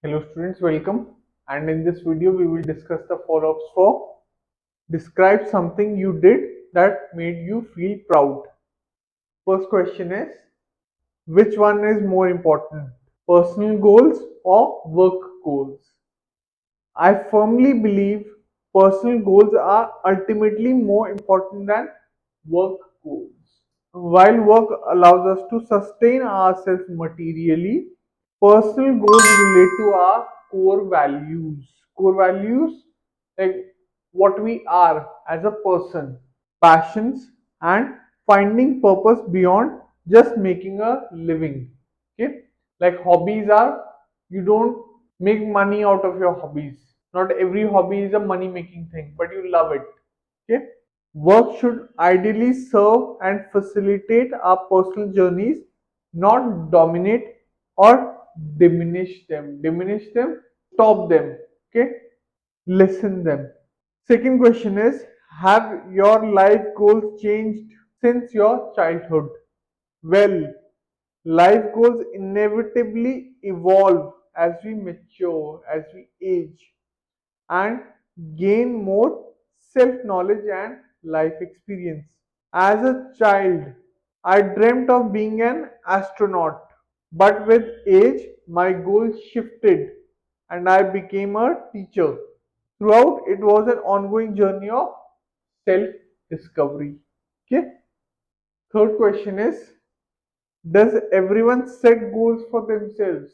Hello students, welcome. And in this video we will discuss the follow-ups for describe something you did that made you feel proud. First question is, which one is more important? Personal goals or work goals? I firmly believe personal goals are ultimately more important than work goals. While work allows us to sustain ourselves materially, personal goals relate to our core values. Core values like what we are as a person, passions, and finding purpose beyond just making a living. Okay, like hobbies are you don't make money out of your hobbies. Not every hobby is a money making thing, but you love it. Okay, work should ideally serve and facilitate our personal journeys, not dominate or diminish them. Diminish them, stop them, okay? Listen them. Second question is, have your life goals changed since your childhood? Well, life goals inevitably evolve as we mature, as we age, and gain more self knowledge and life experience. As a child, I dreamt of being an astronaut, but with age, my goals shifted and I became a teacher. Throughout, it was an ongoing journey of self discovery. Okay. Third question is, does everyone set goals for themselves?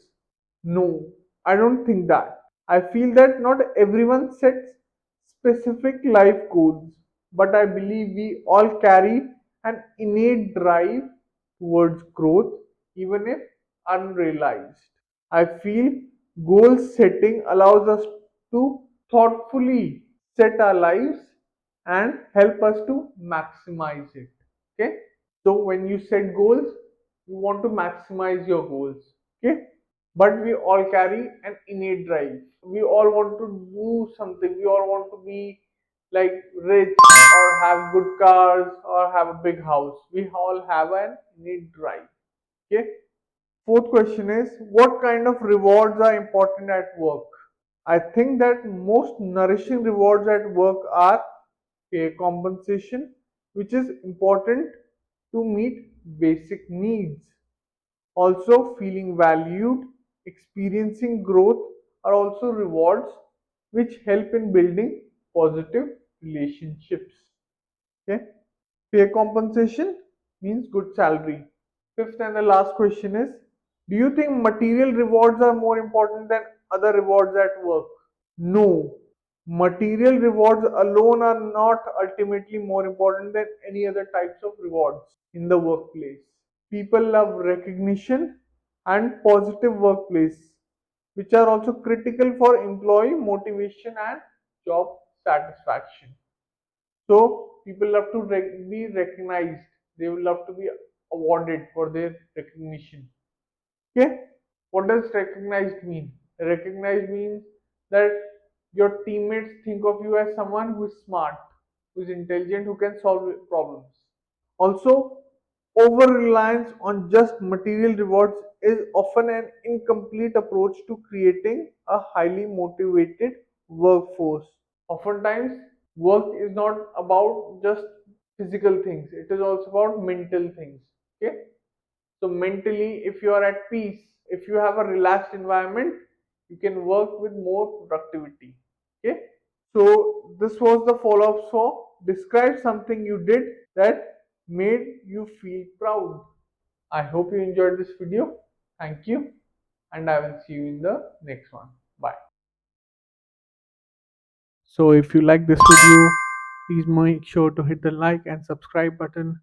No, I don't think that. I feel that not everyone sets specific life goals, but I believe we all carry an innate drive towards growth, even if unrealized. I feel goal setting allows us to thoughtfully set our lives and help us to maximize it. Okay, so when you set goals, you want to maximize your goals. Okay, but we all carry an innate drive. We all want to do something. We all want to be like rich or have good cars or have a big house. We all have an innate drive. Okay. Fourth question is, what kind of rewards are important at work? I think that most nourishing rewards at work are pay compensation, which is important to meet basic needs. Also, feeling valued, experiencing growth are also rewards which help in building positive relationships. Okay, pay compensation means good salary. Fifth and the last question is, do you think material rewards are more important than other rewards at work? No. Material rewards alone are not ultimately more important than any other types of rewards in the workplace. People love recognition and positive workplace, which are also critical for employee motivation and job satisfaction. So people love to be recognized. They will love to be awarded for their recognition. Okay, what does recognized mean? Recognized means that your teammates think of you as someone who is smart, who is intelligent, who can solve problems. Also, over reliance on just material rewards is often an incomplete approach to creating a highly motivated workforce. Oftentimes, work is not about just physical things, it is also about mental things. Okay, so mentally, if you are at peace, if you have a relaxed environment, you can work with more productivity. Okay. So this was the follow-up. So describe something you did that made you feel proud. I hope you enjoyed this video. Thank you, and I will see you in the next one. Bye. So if you like this video, please make sure to hit the like and subscribe button